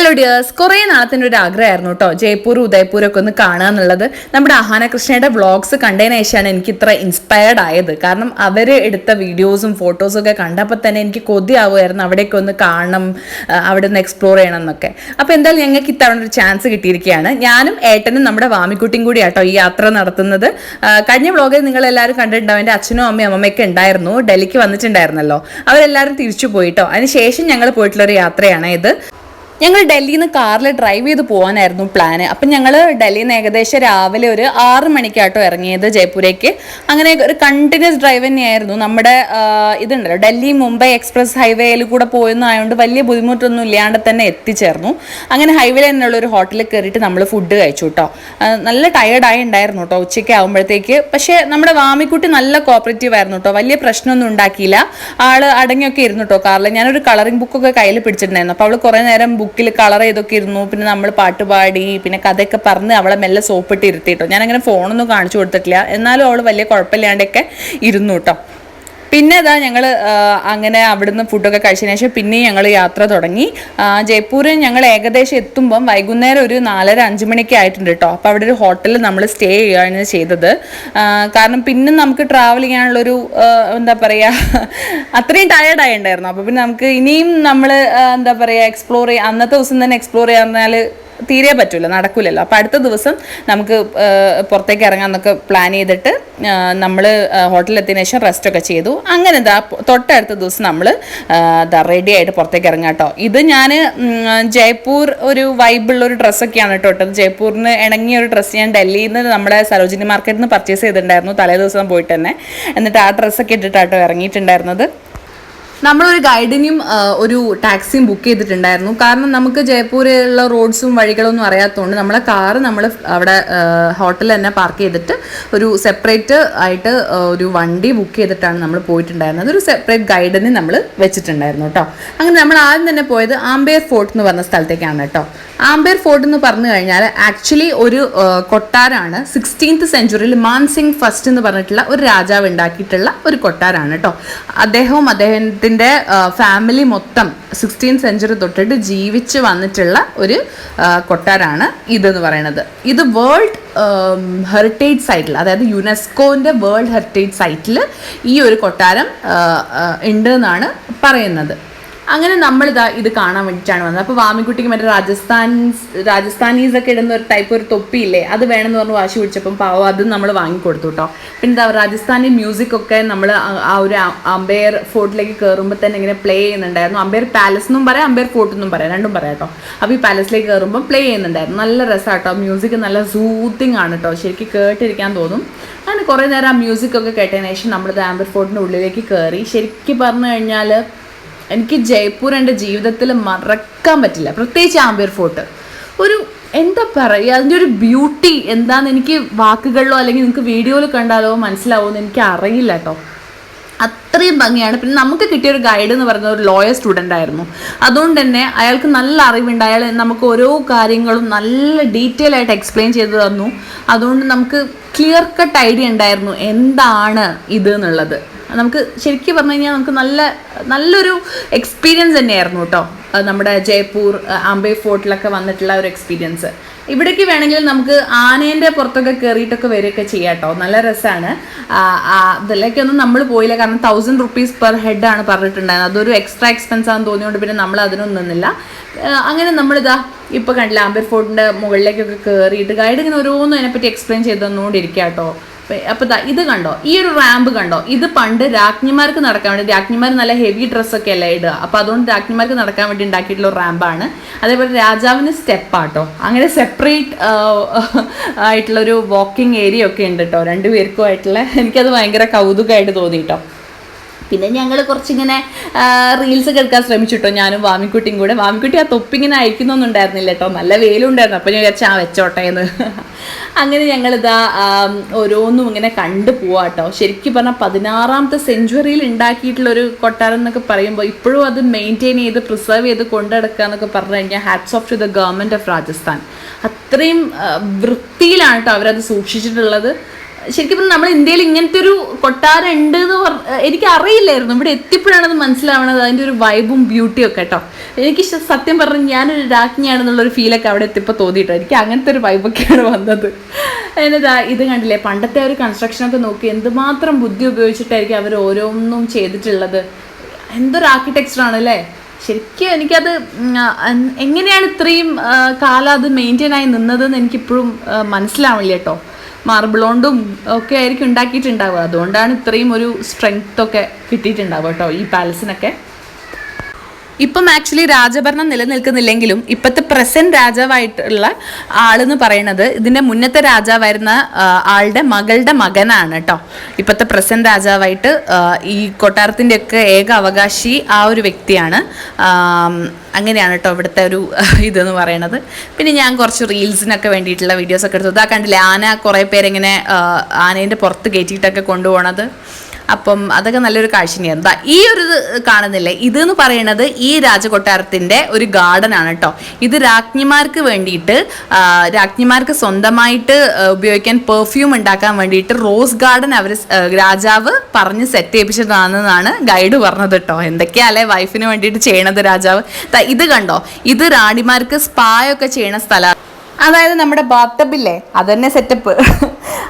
Hello dears, കുറേ നാളത്തിൻ്റെ ഒരു ആഗ്രഹമായിരുന്നു കേട്ടോ ജയ്പൂർ ഉദയ്പൂരൊക്കെ ഒന്ന് കാണുക എന്നുള്ളത്. നമ്മുടെ അഹാന കൃഷ്ണയുടെ വ്ളോഗ്സ് കണ്ടതിന് ശേഷമാണ് എനിക്ക് ഇത്ര ഇൻസ്പയർഡ് ആയത്. കാരണം അവർ എടുത്ത വീഡിയോസും ഫോട്ടോസും ഒക്കെ കണ്ടപ്പോൾ തന്നെ എനിക്ക് കൊതിയാവുമായിരുന്നു അവിടേക്ക് ഒന്ന് കാണണം, അവിടെ ഒന്ന് എക്സ്പ്ലോർ ചെയ്യണം എന്നൊക്കെ. അപ്പോൾ എന്തായാലും ഞങ്ങൾക്ക് ഇത്തവണ ഒരു ചാൻസ് കിട്ടിയിരിക്കുകയാണ്. ഞാനും ഏട്ടനും നമ്മുടെ വാമിക്കുട്ടിയും കൂടി ആട്ടോ ഈ യാത്ര നടത്തുന്നത്. കഴിഞ്ഞ വ്ളോഗിൽ നിങ്ങൾ എല്ലാവരും കണ്ടിട്ടുണ്ടാവും, എൻ്റെ അച്ഛനും അമ്മയും അമ്മമ്മയൊക്കെ ഉണ്ടായിരുന്നു, ഡൽഹിക്ക് വന്നിട്ടുണ്ടായിരുന്നല്ലോ. അവരെല്ലാവരും തിരിച്ചു പോയിട്ടോ. അതിനുശേഷം ഞങ്ങൾ പോയിട്ടുള്ളൊരു യാത്രയാണ് ഇത്. ഞങ്ങൾ ഡൽഹിയിൽ നിന്ന് കാറിൽ ഡ്രൈവ് ചെയ്ത് പോകാനായിരുന്നു പ്ലാന്. അപ്പം ഞങ്ങൾ ഡൽഹിയിൽ നിന്ന് ഏകദേശം രാവിലെ ഒരു 6 മണിക്കാട്ടോ ഇറങ്ങിയത് ജയ്പൂരേക്ക്. അങ്ങനെ ഒരു കണ്ടിന്യൂസ് ഡ്രൈവ് തന്നെയായിരുന്നു. നമ്മുടെ ഇതുണ്ടല്ലോ ഡൽഹി മുംബൈ എക്സ്പ്രസ് ഹൈവേയിൽ കൂടെ പോയെന്നായതുകൊണ്ട് വലിയ ബുദ്ധിമുട്ടൊന്നും ഇല്ലാണ്ട് തന്നെ എത്തിച്ചേർന്നു. അങ്ങനെ ഹൈവേയിൽ തന്നെയുള്ള ഒരു ഹോട്ടലിൽ കയറിയിട്ട് നമ്മൾ ഫുഡ് കഴിച്ചു കേട്ടോ. നല്ല ടയേർഡായി ഉണ്ടായിരുന്നു കേട്ടോ ഉച്ചയ്ക്ക് ആകുമ്പോഴത്തേക്ക്. പക്ഷേ നമ്മുടെ വാമിക്കുട്ടി നല്ല കോപ്പറേറ്റീവ് ആയിരുന്നു കേട്ടോ, വലിയ പ്രശ്നമൊന്നും ഉണ്ടാക്കിയില്ല. ആള് അടങ്ങിയൊക്കെ ഇരുന്നു കേട്ടോ കാറിൽ. ഞാനൊരു കളറിംഗ് ബുക്കൊക്കെ കയ്യിൽ പിടിച്ചിട്ടുണ്ടായിരുന്നു. അപ്പോൾ അവൾ കുറേ നേരം ബുക്കിൽ കളർ ചെയ്തൊക്കെ ഇരുന്നു. പിന്നെ നമ്മൾ പാട്ട് പാടി, പിന്നെ കഥയൊക്കെ പറഞ്ഞ് അവളെ മെല്ലെ സോപ്പിട്ട് ഇരുത്തിട്ടോ. ഞാനങ്ങനെ ഫോണൊന്നും കാണിച്ചു കൊടുത്തിട്ടില്ല, എന്നാലും അവൾ വലിയ കുഴപ്പമില്ലാണ്ടൊക്കെ ഇരുന്നു കേട്ടോ. പിന്നെ ഇതാ ഞങ്ങൾ അങ്ങനെ അവിടുന്ന് ഫുഡൊക്കെ കഴിച്ചതിന് ശേഷം പിന്നെയും ഞങ്ങൾ യാത്ര തുടങ്ങി. ജയ്പൂരിൽ ഞങ്ങൾ ഏകദേശം എത്തുമ്പം വൈകുന്നേരം ഒരു 4:30-5 മണിയൊക്കെ ആയിട്ടുണ്ട് കേട്ടോ. അപ്പോൾ അവിടെ ഒരു ഹോട്ടലിൽ നമ്മൾ സ്റ്റേ ചെയ്യുകയാണ് ചെയ്തത്. കാരണം പിന്നെ നമുക്ക് ട്രാവൽ ചെയ്യാനുള്ളൊരു എന്താ പറയുക, അത്രയും ടയേർഡായി ഉണ്ടായിരുന്നു. അപ്പോൾ പിന്നെ നമുക്ക് ഇനിയും നമ്മൾ എന്താ പറയുക എക്സ്പ്ലോർ ചെയ്യുക, അന്നത്തെ ദിവസം തന്നെ എക്സ്പ്ലോർ ചെയ്യാൻ പറഞ്ഞാൽ തീരെ പറ്റില്ല, നടക്കില്ലല്ലോ. അപ്പോൾ അടുത്ത ദിവസം നമുക്ക് പുറത്തേക്ക് ഇറങ്ങാമെന്നൊക്കെ പ്ലാൻ ചെയ്തിട്ട് നമ്മൾ ഹോട്ടലിൽ എത്തിയതിനു ശേഷം റെസ്റ്റൊക്കെ ചെയ്തു. അങ്ങനെ ഇതാ തൊട്ടടുത്ത ദിവസം നമ്മൾ റെഡി ആയിട്ട് പുറത്തേക്ക് ഇറങ്ങാം കേട്ടോ. ഇത് ഞാൻ ജയ്പൂർ ഒരു വൈബുള്ളൊരു ഡ്രസ്സൊക്കെയാണ് കേട്ടോ ഇട്ടത്. ജയ്പൂരിന് ഇണങ്ങിയ ഒരു ഡ്രസ്സ് ഞാൻ ഡൽഹിയിൽ നിന്ന് നമ്മുടെ സരോജിനി മാർക്കറ്റിൽ നിന്ന് പർച്ചേസ് ചെയ്തിട്ടുണ്ടായിരുന്നു തലേ ദിവസം പോയിട്ട് തന്നെ. എന്നിട്ട് ആ ഡ്രസ്സൊക്കെ ഇട്ടിട്ടാട്ടോ ഇറങ്ങിയിട്ടുണ്ടായിരുന്നത്. നമ്മളൊരു ഗൈഡിനും ഒരു ടാക്സിയും ബുക്ക് ചെയ്തിട്ടുണ്ടായിരുന്നു. കാരണം നമുക്ക് ജയ്പൂരിലുള്ള റോഡ്സും വഴികളൊന്നും അറിയാത്തതുകൊണ്ട് നമ്മളെ കാറ് നമ്മൾ അവിടെ ഹോട്ടലിൽ തന്നെ പാർക്ക് ചെയ്തിട്ട് ഒരു സെപ്പറേറ്റ് ആയിട്ട് ഒരു വണ്ടി ബുക്ക് ചെയ്തിട്ടാണ് നമ്മൾ പോയിട്ടുണ്ടായിരുന്നത്. ഒരു സെപ്പറേറ്റ് ഗൈഡിനെ നമ്മൾ വെച്ചിട്ടുണ്ടായിരുന്നു കേട്ടോ. അങ്ങനെ നമ്മൾ ആദ്യം തന്നെ പോയത് ആംബേർ ഫോർട്ട് എന്ന് പറഞ്ഞ സ്ഥലത്തേക്കാണ് കേട്ടോ. ആംബേർ ഫോർട്ട് എന്ന് പറഞ്ഞു കഴിഞ്ഞാൽ ആക്ച്വലി ഒരു കൊട്ടാരാണ്. 16th സെഞ്ച്വറിയിൽ മാൻസിംഗ് ഫസ്റ്റ് എന്ന് പറഞ്ഞിട്ടുള്ള ഒരു രാജാവ് ഉണ്ടാക്കിയിട്ടുള്ള ഒരു കൊട്ടാരാണ് കേട്ടോ. അദ്ദേഹവും അദ്ദേഹത്തിൻ്റെ ഫാമിലി മൊത്തം 16th സെഞ്ച്വറി തൊട്ടിട്ട് ജീവിച്ച് വന്നിട്ടുള്ള ഒരു കൊട്ടാരാണ് ഇതെന്ന് പറയുന്നത്. ഇത് വേൾഡ് ഹെറിറ്റേജ് സൈറ്റിൽ, അതായത് യുനെസ്കോൻ്റെ വേൾഡ് ഹെറിറ്റേജ് സൈറ്റിൽ ഈ ഒരു കൊട്ടാരം ഉണ്ട് എന്നാണ് പറയുന്നത്. അങ്ങനെ നമ്മളിതാ ഇത് കാണാൻ വേണ്ടിയിട്ടാണ് വന്നത്. അപ്പോൾ വാമിക്കുട്ടിക്ക് മറ്റേ രാജസ്ഥാനീസ് ഒക്കെ ഇടുന്ന ഒരു ടൈപ്പ് ഒരു തൊപ്പിയില്ലേ, അത് വേണമെന്ന് പറഞ്ഞ് വാശി പിടിച്ചപ്പം പാവം അതും നമ്മൾ വാങ്ങിക്കൊടുത്തു കേട്ടോ. പിന്നെ എന്താ രാജസ്ഥാനി മ്യൂസിക്കൊക്കെ നമ്മൾ ആ ഒരു അംബേർ ഫോർട്ടിലേക്ക് കയറുമ്പോൾ തന്നെ ഇങ്ങനെ പ്ലേ ചെയ്യുന്നുണ്ടായിരുന്നു. അംബേർ പാലസ് എന്നും പറയാം, അംബേർ ഫോർട്ട് എന്നും പറയാം, രണ്ടും പറയാം കേട്ടോ. അപ്പോൾ ഈ പാലസിലേക്ക് കയറുമ്പോൾ പ്ലേ ചെയ്യുന്നുണ്ടായിരുന്നു. നല്ല രസമാണ് കേട്ടോ, മ്യൂസിക് നല്ല സൂത്തിങ് ആണ് കേട്ടോ, ശരിക്കും കേട്ടിരിക്കാൻ തോന്നും. അങ്ങനെ കുറേ നേരം ആ മ്യൂസിക്കൊക്കെ കേട്ടതിന് ശേഷം നമ്മളിത് ആംബേർ ഫോർട്ടിൻ്റെ ഉള്ളിലേക്ക് കയറി. ശരിക്കും പറഞ്ഞു കഴിഞ്ഞാൽ എനിക്ക് ജയ്പൂർ എൻ്റെ ജീവിതത്തിൽ മറക്കാൻ പറ്റില്ല, പ്രത്യേകിച്ച് ആംബേർ ഫോർട്ട്. ഒരു എന്താ പറയുക, അതിൻ്റെ ഒരു ബ്യൂട്ടി എന്താണെന്ന് എനിക്ക് വാക്കുകളിലോ അല്ലെങ്കിൽ നിങ്ങൾക്ക് വീഡിയോയിൽ കണ്ടാലോ മനസ്സിലാവുമെന്ന് എനിക്ക് അറിയില്ല കേട്ടോ. അത്രയും ഭംഗിയാണ്. പിന്നെ നമുക്ക് കിട്ടിയൊരു ഗൈഡ് എന്ന് പറയുന്നത് ഒരു ലോയർ സ്റ്റുഡൻ്റ് ആയിരുന്നു. അതുകൊണ്ട് തന്നെ അയാൾക്ക് നല്ല അറിവുണ്ട്. അയാൾ നമുക്ക് ഓരോ കാര്യങ്ങളും നല്ല ഡീറ്റെയിൽ ആയിട്ട് എക്സ്പ്ലെയിൻ ചെയ്തു തന്നു. അതുകൊണ്ട് നമുക്ക് ക്ലിയർ കട്ട് ഐഡിയ ഉണ്ടായിരുന്നു എന്താണ് ഇത് എന്നുള്ളത്. നമുക്ക് ശരിക്കും പറഞ്ഞു കഴിഞ്ഞാൽ നമുക്ക് നല്ലൊരു എക്സ്പീരിയൻസ് തന്നെയായിരുന്നു കേട്ടോ നമ്മുടെ ജയ്പൂർ ആംബേർ ഫോർട്ടിലൊക്കെ വന്നിട്ടുള്ള ഒരു എക്സ്പീരിയൻസ്. ഇവിടേക്ക് വേണമെങ്കിൽ നമുക്ക് ആനേൻ്റെ പുറത്തൊക്കെ കയറിയിട്ടൊക്കെ വരികയൊക്കെ ചെയ്യാം കേട്ടോ, നല്ല രസമാണ്. ഇതിലേക്കൊന്നും നമ്മൾ പോയില്ല, കാരണം 1000 rupees പെർ ഹെഡ് ആണ് പറഞ്ഞിട്ടുണ്ടായിരുന്നത്. അതൊരു എക്സ്ട്രാ എക്സ്പെൻസ് ആണെന്ന് തോന്നിയോണ്ട് പിന്നെ നമ്മൾ അതിനൊന്നും നിന്നില്ല. അങ്ങനെ നമ്മളിതാ ഇപ്പോൾ കണ്ടില്ല ആംബേർ ഫോർട്ടിൻ്റെ മുകളിലേക്കൊക്കെ കയറിയിട്ട് ഗൈഡ് ഇങ്ങനെ ഓരോന്നും അതിനെപ്പറ്റി എക്സ്പ്ലെയിൻ ചെയ്ത് തന്നുകൊണ്ടിരിക്കുക കേട്ടോ. അപ്പോൾ ഇത് കണ്ടോ, ഈ ഒരു റാമ്പ് കണ്ടോ, ഇത് പണ്ട് രാജ്ഞിമാർക്ക് നടക്കാൻ വേണ്ടി, രാജ്ഞിമാർ നല്ല ഹെവി ഡ്രസ്സൊക്കെ അല്ലേ ഇടുക, അപ്പോൾ അതുകൊണ്ട് രാജ്ഞിമാർക്ക് നടക്കാൻ വേണ്ടി ഉണ്ടാക്കിയിട്ടുള്ള റാമ്പാണ്. അതേപോലെ രാജാവിന് സ്റ്റെപ്പാട്ടോ. അങ്ങനെ സെപ്പറേറ്റ് ആയിട്ടുള്ളൊരു വാക്കിംഗ് ഏരിയ ഒക്കെ ഉണ്ട് കേട്ടോ രണ്ടുപേർക്കും ആയിട്ടുള്ള. എനിക്കത് ഭയങ്കര കൗതുകമായിട്ട് തോന്നി കേട്ടോ. പിന്നെ ഞങ്ങൾ കുറച്ചിങ്ങനെ റീൽസ് ഒക്കെ എടുക്കാൻ ശ്രമിച്ചിട്ടോ, ഞാനും വാമിക്കുട്ടിയും കൂടെ. വാമിക്കുട്ടി ആ തൊപ്പിങ്ങനെ അയക്കുന്നൊന്നും ഉണ്ടായിരുന്നില്ല കേട്ടോ, നല്ല വെയിലുണ്ടായിരുന്നു. അപ്പോൾ ഞാൻ വിചാരിച്ചാൽ വെച്ചോട്ടെ എന്ന്. അങ്ങനെ ഞങ്ങളിതാ ഓരോന്നും ഇങ്ങനെ കണ്ടു പോവാം കേട്ടോ. ശരിക്കും പറഞ്ഞാൽ 16th സെഞ്ച്വറിയിൽ ഉണ്ടാക്കിയിട്ടുള്ളൊരു കൊട്ടാരം എന്നൊക്കെ പറയുമ്പോൾ ഇപ്പോഴും അത് മെയിൻറ്റെയിൻ ചെയ്ത് പ്രിസർവ് ചെയ്ത് കൊണ്ടുനടക്കുക എന്നൊക്കെ പറഞ്ഞു കഴിഞ്ഞാൽ hats of two the government of Rajasthan. അത്രയും വൃത്തിയിലാണ് കേട്ടോ അവരത് സൂക്ഷിച്ചിട്ടുള്ളത്. ശരിക്കും പറഞ്ഞാൽ നമ്മുടെ ഇന്ത്യയിൽ ഇങ്ങനത്തെ ഒരു കൊട്ടാരം ഉണ്ട് എന്ന് എനിക്ക് അറിയില്ലായിരുന്നു. ഇവിടെ എത്തിയപ്പോഴാണ് അത് മനസ്സിലാവണത്, അതിൻ്റെ ഒരു വൈബും ബ്യൂട്ടിയും ഒക്കെ കേട്ടോ. എനിക്ക് സത്യം പറഞ്ഞാൽ ഞാനൊരു രാജ്ഞിയാണെന്നുള്ളൊരു ഫീലൊക്കെ അവിടെ എത്തിയപ്പോൾ തോന്നിയിട്ടോ. എനിക്ക് അങ്ങനത്തെ ഒരു വൈബൊക്കെയാണ് വന്നത്. അതിനതാ ഇത് കണ്ടില്ലേ, പണ്ടത്തെ ഒരു കൺസ്ട്രക്ഷനൊക്കെ നോക്കി എന്തുമാത്രം ബുദ്ധി ഉപയോഗിച്ചിട്ടായിരിക്കും അവർ ഓരോന്നും ചെയ്തിട്ടുള്ളത്. എന്തൊരു ആർക്കിടെക്ചറാണ് അല്ലേ. ശരിക്കും എനിക്കത് എങ്ങനെയാണ് ഇത്രയും കാലം അത് മെയിൻറ്റെയിൻ ആയി നിന്നതെന്ന് എനിക്കിപ്പോഴും മനസ്സിലാവില്ല കേട്ടോ. മാർബിൾ കൊണ്ടും ഒക്കെ ആയിരിക്കും ഉണ്ടാക്കിയിട്ടുണ്ടാവുക. അതുകൊണ്ടാണ് ഇത്രയും ഒരു സ്ട്രെങ്ത് ഒക്കെ കിട്ടിയിട്ടുണ്ടാവുക കേട്ടോ ഈ പാലസിനൊക്കെ. ഇപ്പം ആക്ച്വലി രാജഭരണം നിലനിൽക്കുന്നില്ലെങ്കിലും ഇപ്പോഴത്തെ പ്രസന്റ് രാജാവായിട്ടുള്ള ആളെന്ന് പറയുന്നത് ഇതിൻ്റെ മുന്നത്തെ രാജാവായിരുന്ന ആളുടെ മകളുടെ മകനാണ് കേട്ടോ. ഇപ്പോഴത്തെ പ്രസന്റ് രാജാവായിട്ട് ഈ കൊട്ടാരത്തിൻ്റെയൊക്കെ ഏക അവകാശി ആ ഒരു വ്യക്തിയാണ്. അങ്ങനെയാണ് കേട്ടോ ഇവിടുത്തെ ഒരു ഇതെന്ന് പറയണത്. പിന്നെ ഞാൻ കുറച്ച് റീൽസിനൊക്കെ വേണ്ടിയിട്ടുള്ള വീഡിയോസൊക്കെ എടുത്തു. ഇതാ കണ്ടില്ലേ, ആന കുറേ പേരെങ്ങനെ ആനേൻ്റെ പുറത്ത് കയറ്റിയിട്ടൊക്കെ കൊണ്ടുപോകണത്. അപ്പം അതൊക്കെ നല്ലൊരു കാഴ്ചയായിരുന്നു. ഈ ഒരു കാണുന്നില്ലേ, ഇതെന്ന് പറയുന്നത് ഈ രാജകൊട്ടാരത്തിൻ്റെ ഒരു ഗാർഡൻ ആണ് കേട്ടോ. ഇത് രാജ്ഞിമാർക്ക് വേണ്ടിയിട്ട്, രാജ്ഞിമാർക്ക് സ്വന്തമായിട്ട് ഉപയോഗിക്കാൻ പെർഫ്യൂം ഉണ്ടാക്കാൻ വേണ്ടിയിട്ട് റോസ് ഗാർഡൻ അവർ രാജാവ് പറഞ്ഞ് സെറ്റ് ചെയ്യിപ്പിച്ചതാണെന്നാണ് ഗൈഡ് പറഞ്ഞത് കേട്ടോ. എന്തൊക്കെയാല്ലേ വൈഫിന് വേണ്ടിയിട്ട് ചെയ്യണത് രാജാവ്. ഇത് കണ്ടോ, ഇത് റാണിമാർക്ക് സ്പായൊക്കെ ചെയ്യണ സ്ഥലമാണ്. അതായത് നമ്മുടെ ബാത്തബില്ലേ, അതന്നെ സെറ്റപ്പ്.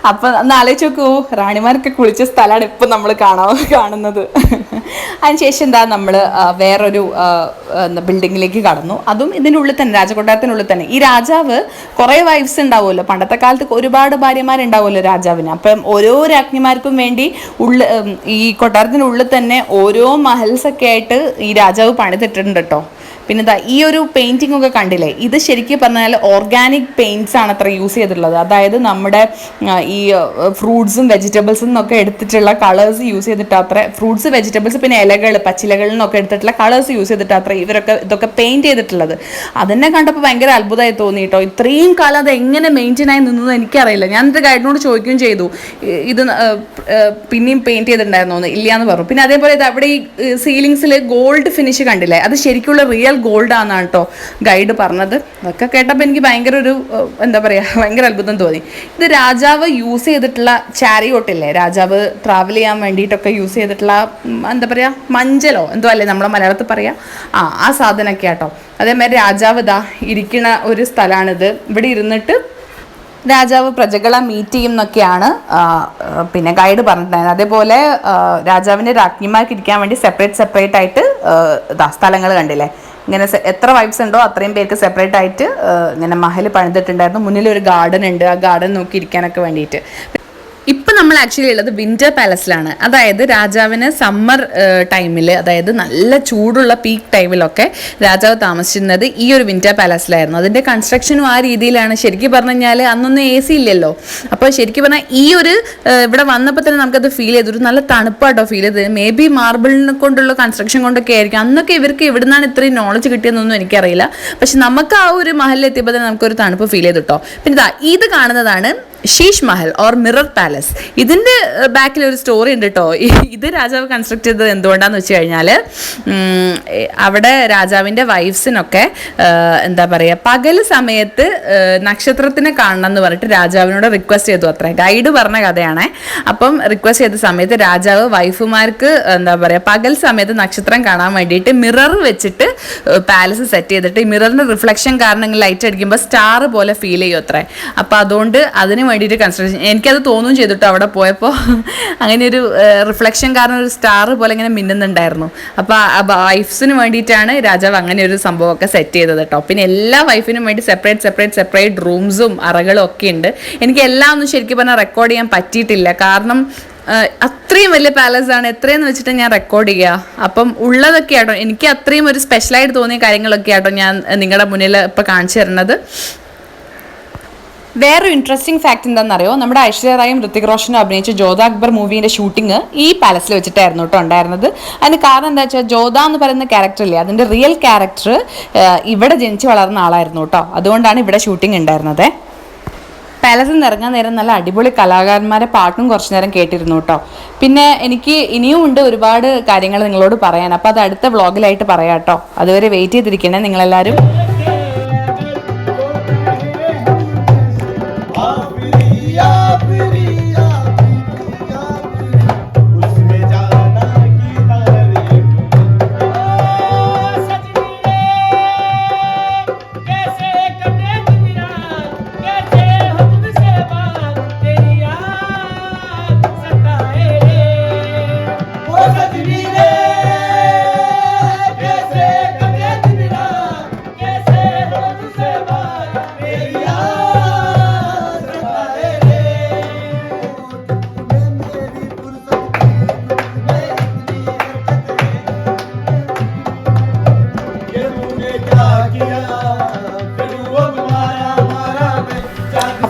അപ്പം ഒന്ന് ആലോചിച്ച് നോക്കൂ, റാണിമാരൊക്കെ കുളിച്ച സ്ഥലമാണ് ഇപ്പം നമ്മൾ കാണുന്നത്. അതിനുശേഷം എന്താ നമ്മൾ വേറൊരു ബിൽഡിങ്ങിലേക്ക് കടന്നു. അതും ഇതിൻ്റെ ഉള്ളിൽ തന്നെ, രാജകൊട്ടാരത്തിനുള്ളിൽ തന്നെ. ഈ രാജാവ് കുറേ വൈഫ്സ് ഉണ്ടാവുമല്ലോ, പണ്ടത്തെ കാലത്ത് ഒരുപാട് ഭാര്യമാരുണ്ടാവുമല്ലോ രാജാവിന്. അപ്പം ഓരോ രാജ്ഞിമാർക്കും വേണ്ടി ഈ കൊട്ടാരത്തിനുള്ളിൽ തന്നെ ഓരോ മഹൽസൊക്കെ ആയിട്ട് ഈ രാജാവ് പണിതിട്ടുണ്ട് കേട്ടോ. പിന്നെ ഇതാ ഈ ഒരു പെയിൻറ്റിംഗ് ഒക്കെ കണ്ടില്ലേ, ഇത് ശരിക്കും പറഞ്ഞാൽ ഓർഗാനിക് പെയിൻറ്റ്സ് ആണ് അത്ര യൂസ് ചെയ്തിട്ടുള്ളത്. അതായത് നമ്മുടെ ഈ ഫ്രൂട്ട്സും വെജിറ്റബിൾസും എന്നൊക്കെ എടുത്തിട്ടുള്ള കളേഴ്സ് യൂസ് ചെയ്തിട്ട് അത്ര, ഫ്രൂട്ട്സ് വെജിറ്റബിൾസ് പിന്നെ ഇലകൾ പച്ചിലകളിൽ നിന്നൊക്കെ എടുത്തിട്ടുള്ള കളേഴ്സ് യൂസ് ചെയ്തിട്ട് അത്ര ഇതൊക്കെ പെയിൻറ്റ് ചെയ്തിട്ടുള്ളത്. അതെന്നെ കണ്ടപ്പോൾ ഭയങ്കര അത്ഭുതമായി തോന്നി കേട്ടോ. ഇത്രയും കാലം അത് എങ്ങനെ മെയിൻറ്റെയിൻ ആയി നിന്നത് എനിക്കറിയില്ല. ഞാൻ എൻ്റെ ഗൈഡിനോട് ചോദിക്കുകയും ചെയ്തു, ഇത് പിന്നെയും പെയിൻറ്റ് ചെയ്തിട്ടുണ്ടായിരുന്നോ ഇല്ല എന്ന് പറഞ്ഞു. പിന്നെ അതേപോലെ ഇത് അവിടെ ഈ സീലിങ്സിൽ ഗോൾഡ് ഫിനിഷ് കണ്ടില്ലേ, അത് ശരിക്കുള്ള റിയൽ ഗോൾഡ് ആണെന്നാണ് കേട്ടോ ഗൈഡ് പറഞ്ഞത്. അതൊക്കെ കേട്ടപ്പോൾ എനിക്ക് ഭയങ്കര ഒരു എന്താ പറയുക, ഭയങ്കര അത്ഭുതം തോന്നി. ഇത് രാജാവ് യൂസ് ചെയ്തിട്ടുള്ള ചാരിയോട്ടില്ലേ, രാജാവ് ട്രാവൽ ചെയ്യാൻ വേണ്ടിയിട്ടൊക്കെ യൂസ് ചെയ്തിട്ടുള്ള എന്താ പറയുക, മഞ്ചലോ എന്തോ അല്ലേ നമ്മളെ മലയാളത്തിൽ പറയാം, ആ സാധനമൊക്കെ ആട്ടോ. അതേമാതിരി രാജാവ് ഇതാ ഇരിക്കുന്ന ഒരു സ്ഥലമാണിത്. ഇവിടെ ഇരുന്നിട്ട് രാജാവ് പ്രജകളെ മീറ്റ് ചെയ്യും എന്നൊക്കെയാണ് പിന്നെ ഗൈഡ് പറഞ്ഞിട്ടുണ്ടായിരുന്നത്. അതേപോലെ രാജാവിൻ്റെ രാജ്ഞിമാർക്ക് ഇരിക്കാൻ വേണ്ടി സെപ്പറേറ്റ് ആയിട്ട് സ്ഥലങ്ങൾ കണ്ടില്ലേ, ഇങ്ങനെ എത്ര വൈബ്സ് ഉണ്ടോ അത്രയും പേർക്ക് സെപ്പറേറ്റ് ആയിട്ട് ഇങ്ങനെ മഹൽ പണിതിട്ടുണ്ടായിരുന്നു. മുന്നിലൊരു ഗാർഡൻ ഉണ്ട്, ആ ഗാർഡൻ നോക്കി ഇരിക്കാനൊക്കെ വേണ്ടിയിട്ട്. ഇപ്പം നമ്മൾ ആക്ച്വലി ഉള്ളത് വിൻ്റർ പാലസിലാണ്. അതായത് രാജാവിന് സമ്മർ ടൈമിൽ, അതായത് നല്ല ചൂടുള്ള പീക്ക് ടൈമിലൊക്കെ രാജാവ് താമസിച്ചിരുന്നത് ഈ ഒരു വിൻ്റർ പാലസിലായിരുന്നു. അതിൻ്റെ കൺസ്ട്രക്ഷനും ആ രീതിയിലാണ്. ശരിക്കും പറഞ്ഞു കഴിഞ്ഞാൽ അന്നൊന്നും AC ഇല്ലല്ലോ. അപ്പോൾ ശരിക്കും പറഞ്ഞാൽ ഈ ഒരു ഇവിടെ വന്നപ്പോൾ തന്നെ നമുക്കത് ഫീൽ ചെയ്തു, ഒരു നല്ല തണുപ്പാട്ടോ ഫീൽ ചെയ്തത്. മേ ബി മാർബിളിനെ കൊണ്ടുള്ള കൺസ്ട്രക്ഷൻ കൊണ്ടൊക്കെ ആയിരിക്കും. അന്നൊക്കെ ഇവർക്ക് എവിടെ നിന്നാണ് ഇത്രയും നോളജ് കിട്ടിയതെന്നൊന്നും എനിക്കറിയില്ല. പക്ഷെ നമുക്ക് ആ ഒരു മഹലിൽ എത്തിയപ്പോൾ തന്നെ നമുക്കൊരു തണുപ്പ് ഫീൽ ചെയ്തു കേട്ടോ. പിന്നെ ഇത് കാണുന്നതാണ് ഷീഷ് മഹൽ ഓർ മിറർ പാലസ്. ഇതിൻ്റെ ബാക്കിൽ ഒരു സ്റ്റോറി ഉണ്ട് കേട്ടോ. ഇത് രാജാവ് കൺസ്ട്രക്ട് ചെയ്തത് എന്തുകൊണ്ടാന്ന് വെച്ച് കഴിഞ്ഞാൽ, അവിടെ രാജാവിൻ്റെ വൈഫ്സിനൊക്കെ എന്താ പറയുക, പകൽ സമയത്ത് നക്ഷത്രത്തിനെ കാണണം എന്ന് പറഞ്ഞിട്ട് രാജാവിനോട് റിക്വസ്റ്റ് ചെയ്തു അത്ര. ഗൈഡ് പറഞ്ഞ കഥയാണേ. അപ്പം റിക്വസ്റ്റ് ചെയ്ത സമയത്ത് രാജാവ് വൈഫുമാർക്ക് എന്താ പറയുക, പകൽ സമയത്ത് നക്ഷത്രം കാണാൻ വേണ്ടിയിട്ട് മിറർ വെച്ചിട്ട് പാലസ് സെറ്റ് ചെയ്തിട്ട് ഈ മിററിൻ്റെ റിഫ്ലക്ഷൻ കാരണം ലൈറ്റ് അടിക്കുമ്പോൾ സ്റ്റാർ പോലെ ഫീൽ ചെയ്യും അത്രേ. അപ്പോൾ അതുകൊണ്ട് അതിന് വേണ്ടിയിട്ട് കൺസ്ട്രക്ഷൻ, എനിക്കത് തോന്നുകയും ചെയ്തിട്ടോ അവിടെ പോയപ്പോൾ. അങ്ങനെ ഒരു റിഫ്ലക്ഷൻ കാരണം ഒരു സ്റ്റാർ പോലെ ഇങ്ങനെ മിന്നുന്നുണ്ടായിരുന്നു. അപ്പോൾ വൈഫ്സിന് വേണ്ടിയിട്ടാണ് രാജാവ് അങ്ങനെ ഒരു സംഭവമൊക്കെ സെറ്റ് ചെയ്തത് കേട്ടോ. പിന്നെ എല്ലാ വൈഫിനും വേണ്ടി സെപ്പറേറ്റ് റൂംസും അറകളും ഒക്കെ ഉണ്ട്. എനിക്ക് എല്ലാം ഒന്നും ശരിക്കും പറഞ്ഞാൽ റെക്കോർഡ് ചെയ്യാൻ പറ്റിയിട്ടില്ല. കാരണം അത്രയും വലിയ പാലസാണ്, എത്രയെന്ന് വെച്ചിട്ട് ഞാൻ റെക്കോർഡ് ചെയ്യുക. അപ്പം ഉള്ളതൊക്കെ ആട്ടോ, എനിക്ക് അത്രയും ഒരു സ്പെഷ്യലായിട്ട് തോന്നിയ കാര്യങ്ങളൊക്കെ ആട്ടോ ഞാൻ നിങ്ങളുടെ മുന്നിൽ ഇപ്പോൾ കാണിച്ചു തരുന്നത്. വേറൊരു ഇൻട്രസ്റ്റിംഗ് ഫാക്ട് എന്താണെന്നറിയോ, നമ്മുടെ ഐശ്വര്യ റായും ഋത്തിക് റോഷനും അഭിനയിച്ച ജോധ അക്ബർ മൂവീൻ്റെ ഷൂട്ടിങ് ഈ പാലസിൽ വെച്ചിട്ടായിരുന്നു കേട്ടോ ഉണ്ടായിരുന്നത്. അതിന് കാരണം എന്താ വെച്ചാൽ, ജോധ എന്ന് പറയുന്ന ക്യാരക്ടറില്ലേ, അതിൻ്റെ റിയൽ ക്യാരക്ടർ ഇവിടെ ജനിച്ച് വളർന്ന ആളായിരുന്നു കേട്ടോ. അതുകൊണ്ടാണ് ഇവിടെ ഷൂട്ടിംഗ് ഉണ്ടായിരുന്നത്. പാലസിൽ നിന്ന് ഇറങ്ങാൻ നേരം നല്ല അടിപൊളി കലാകാരന്മാരെ പാട്ടും കുറച്ച് നേരം കേട്ടിരുന്നു കേട്ടോ. പിന്നെ എനിക്ക് ഇനിയും ഉണ്ട് ഒരുപാട് കാര്യങ്ങൾ നിങ്ങളോട് പറയാൻ. അപ്പോൾ അത് അടുത്ത വ്ളോഗിലായിട്ട് പറയാം കേട്ടോ. അതുവരെ വെയിറ്റ് ചെയ്തിരിക്കണേ നിങ്ങളെല്ലാവരും. Ya,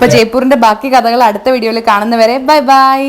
അപ്പൊ ജയ്പൂരിന്റെ ബാക്കി കഥകൾ അടുത്ത വീഡിയോയിൽ കാണുന്നവരെ ബൈ ബൈ.